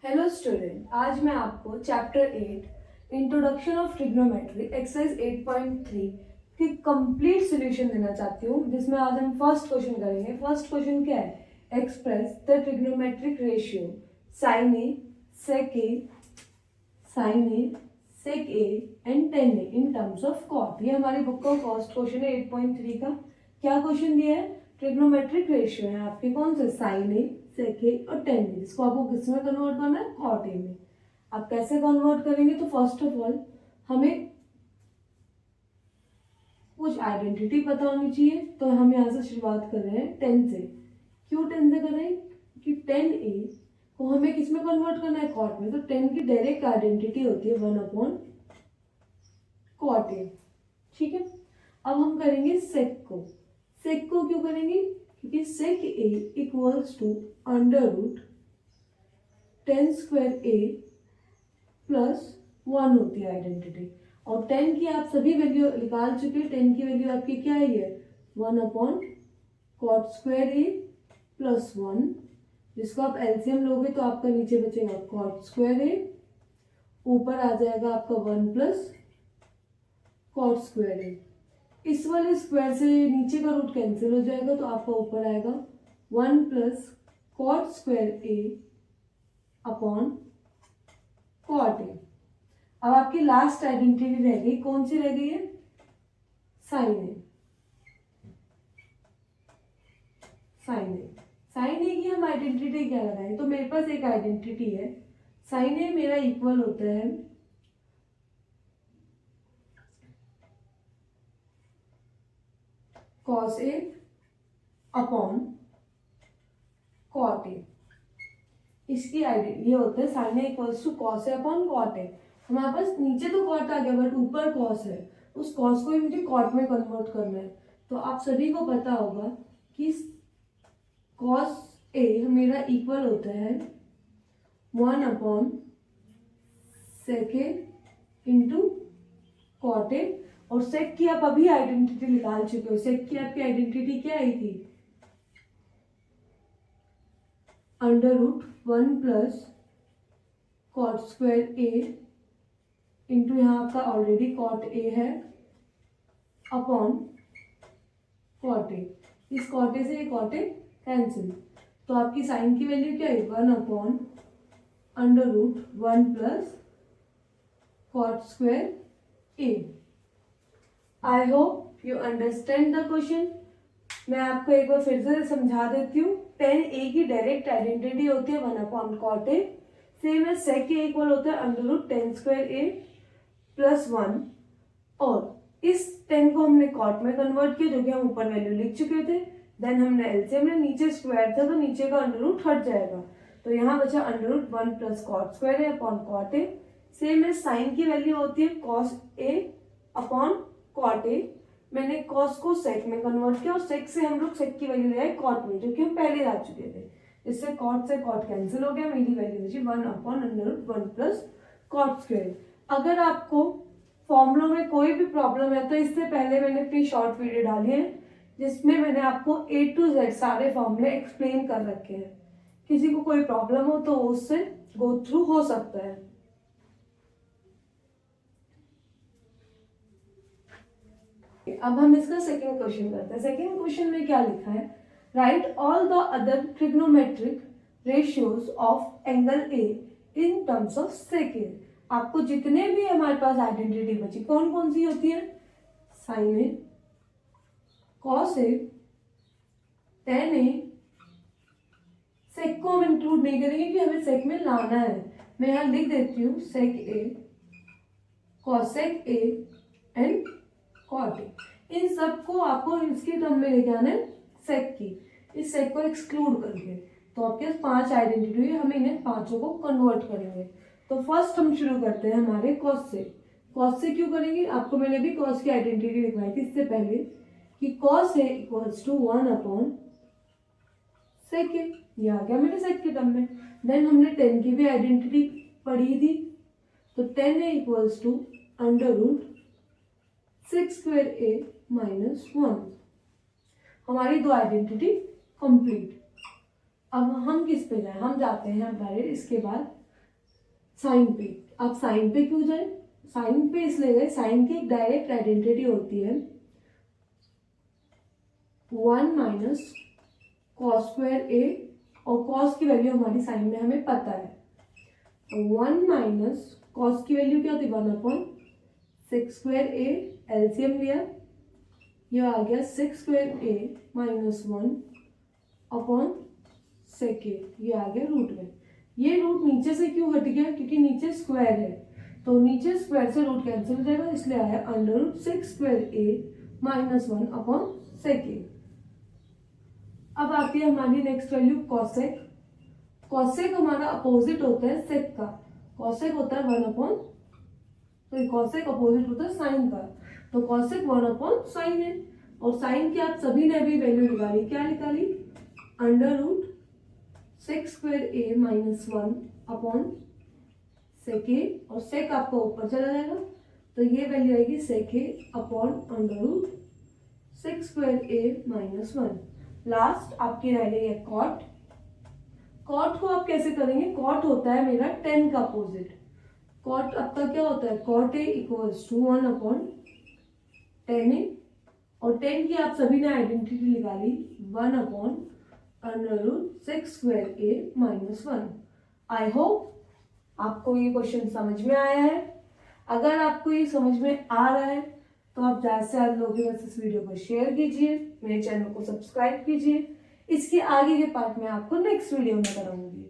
Hello student, आज मैं आपको chapter 8 introduction of trigonometry exercise 8.3 की कंप्लीट सॉल्यूशन देना चाहती हूँ, जिसमें आज हम फर्स्ट क्वेश्चन करेंगे। फर्स्ट क्वेश्चन क्या है? Express the trigonometric ratio sine A sec A and tan A in terms of cot. ये हमारी बुक का फर्स्ट क्वेश्चन है 8.3 का। क्या क्वेश्चन दिया है? ट्रिग्नोमेट्रिक रेशियो है आपके कौन से? साइन ए, सेक ए और टेन ए, जिसको आपको किस में कन्वर्ट करना है? कॉट ए में। आप कैसे कन्वर्ट करेंगे? तो फर्स्ट ऑफ ऑल हमें कुछ आइडेंटिटी पता होनी चाहिए। तो हम यहाँ से शुरुआत कर रहे हैं 10 से। क्यों 10 से कर रहे हैं? कि 10 ए को हमें किस में कन्वर्ट करना है? कॉट में। तो 10 की डायरेक्ट आइडेंटिटी होती है 1 अपॉन कॉट ए। ठीक है, अब हम करेंगे सेक को। सेक को क्यों करेंगे? क्योंकि sec A equals to under root 10 square A plus 1 होती है आइडेंटिटी। और 10 की आप सभी वैल्यू निकाल चुके हैं। 10 की वैल्यू आपकी क्या है? ये 1 upon cot square A plus 1, जिसको आप एलसीएम लोगे तो आपका नीचे बचेगा कॉट स्क्वायर ए, ऊपर आ जाएगा आपका 1 प्लस कॉट स्क्वायर ए। इस वाले स्क्वायर से नीचे का रूट कैंसिल हो जाएगा, तो आपका ऊपर आएगा 1 plus cot square A upon cot A. अब आपकी लास्ट आइडेंटिटी रह गई, कौन सी रह गई है? साइन ए। साइन ए की हम आइडेंटिटी क्या लगाएं? तो मेरे पास एक आइडेंटिटी है, साइन ए मेरा इक्वल होता है cos A upon cot A. इसकी आइडेंटिटी ये होता है sine A equals to cos A upon cot A. हमारे पास नीचे तो कॉट आ गया बट ऊपर कॉस है, उस कॉस को ही मुझे कॉट में कन्वर्ट करना है। तो आप सभी को पता होगा कि कॉस ए मेरा इक्वल होता है 1 upon sec A into cot A. और सेक की आप अभी आइडेंटिटी निकाल चुके हो। सेक की आपकी आइडेंटिटी क्या आई थी? Under root 1 plus cot square A into यहाँ आपका ऑलरेडी कॉट ए है अपॉन कॉट ए। इस कॉट ए से ये कॉट ए कैंसिल, तो आपकी साइन की वैल्यू क्या है? 1 upon under root 1 plus cot square A. I hope you understand the question. मैं आपको एक बार फिर से समझा देती हूँ। 10 ए की डायरेक्ट आइडेंटिटी होती है 1 अपॉन कॉट ए। सेम है सेक ए इक्वल होता है under root 10 square A plus 1। और इस 10 को हमने कॉट में कन्वर्ट किया, जो कि हम ऊपर वैल्यू लिख चुके थे। देन हमने एलसीएम में, नीचे स्क्वायर था तो नीचे का अंडर रूट हट जाएगा, तो यहाँ बचा under root 1 plus cot square A upon cot A. Same है साइन की वैल्यू होती है cos A upon cot A. मैंने कॉस को सेक में कन्वर्ट किया और सेक से हम लोग सेक की वैल्यू ले आए कॉट में, जो कि हम पहले आ चुके थे। इससे कॉट से कॉट कैंसिल हो गया, मेरी वैल्यू बची 1 upon under root 1 plus cot square. अगर आपको फॉर्मूलों में कोई भी प्रॉब्लम है तो इससे पहले मैंने अपनी शॉर्ट वीडियो डाली है, जिसमें मैंने आपको A to Z सारे फॉर्मूले एक्सप्लेन कर रखे हैं। किसी को कोई प्रॉब्लम हो तो उससे गो थ्रू हो सकता है। अब हम इसका सेकेंड क्वेश्चन करते हैं। सेकेंड क्वेश्चन में क्या लिखा है? Write all the other trigonometric ratios of angle A in terms of sec A. आपको जितने भी हमारे पास आइडेंटिटी बची, कौन कौन सी होती है? Sine A, cos A, ten ए। सेक को हम इंक्लूड नहीं करेंगे कि हमें सेक में लाना है। मैं यहाँ लिख देती हूँ sec A, cosec A and cot A. इन सबको आपको इसके टर्म में लेके आना है सेक की, इस सेक को एक्सक्लूड करके। तो आपके पास 5 आइडेंटिटी हुई, हम इन्हें पांचों को कन्वर्ट करेंगे। तो फर्स्ट हम शुरू करते हैं हमारे कॉस से। कॉस से क्यों करेंगे? आपको मैंने भी कॉस की आइडेंटिटी लिखवाई थी इससे पहले कि cos A equals to 1 upon sec A. ये आ गया मेरे सेक के टर्म में। देन हमने 10 की भी आइडेंटिटी पढ़ी थी, तो 10 A equals to under root 6 square A minus 1। हमारी 2 आइडेंटिटी कंप्लीट। अब हम किस पे जाए? हम जाते हैं हमारे इसके बाद साइन पे। आप साइन पे क्यों जाए? साइन पे इसलिए गए, साइन की एक डायरेक्ट आइडेंटिटी होती है 1 माइनस कॉस स्क्वायर ए, और कॉस की वैल्यू हमारी साइन में हमें पता है। 1 माइनस कॉस की वैल्यू क्या होती है 1/6 स्क्वायर ए, एलसीएम लिया, ये आ गया 6 स्क्वायर ए माइनस 1/sec ए, ये आ गया रूट में। ये रूट नीचे से क्यों हट गया? क्योंकि नीचे स्क्वायर है, तो नीचे स्क्वायर से रूट कैंसिल हो जाएगा, इसलिए आया √6 स्क्वायर ए माइनस 1/sec ए। अब आती है हमारी नेक्स्ट वैल्यू कॉसेक। कॉसेक हमारा अपोजिट होता है सेक का, कॉसेक होता है 1/, तो कॉसेक अपोजिट होता है साइन का, तो कॉसेक 1/sin है। और साइन की आप सभी ने अभी वैल्यू निकाली, क्या निकाली? √6 स्क्वायर ए माइनस 1/sec ए, और सेक आपका ऊपर चला जाएगा, तो ये वैल्यू आएगी sec ए अपॉन √6 स्क्वायर ए माइनस 1। लास्ट आपकी रह गई है कॉट। कॉट को आप कैसे करेंगे? कॉट होता है मेरा tan का अपोजिट। कॉट आपका क्या होता है? Cot a equals to 1/tan a, और tan की आप सभी ने आइडेंटिटी निकाली 1/√6 square A minus 1। I hope आपको ये क्वेश्चन समझ में आया है। अगर आपको ये समझ में आ रहा है तो आप ज़्यादा से ज़्यादा लोगों के पास इस वीडियो को शेयर कीजिए, मेरे चैनल को सब्सक्राइब कीजिए। इसके आगे के पार्ट में आपको नेक्स्ट वीडियो में कराऊंगी।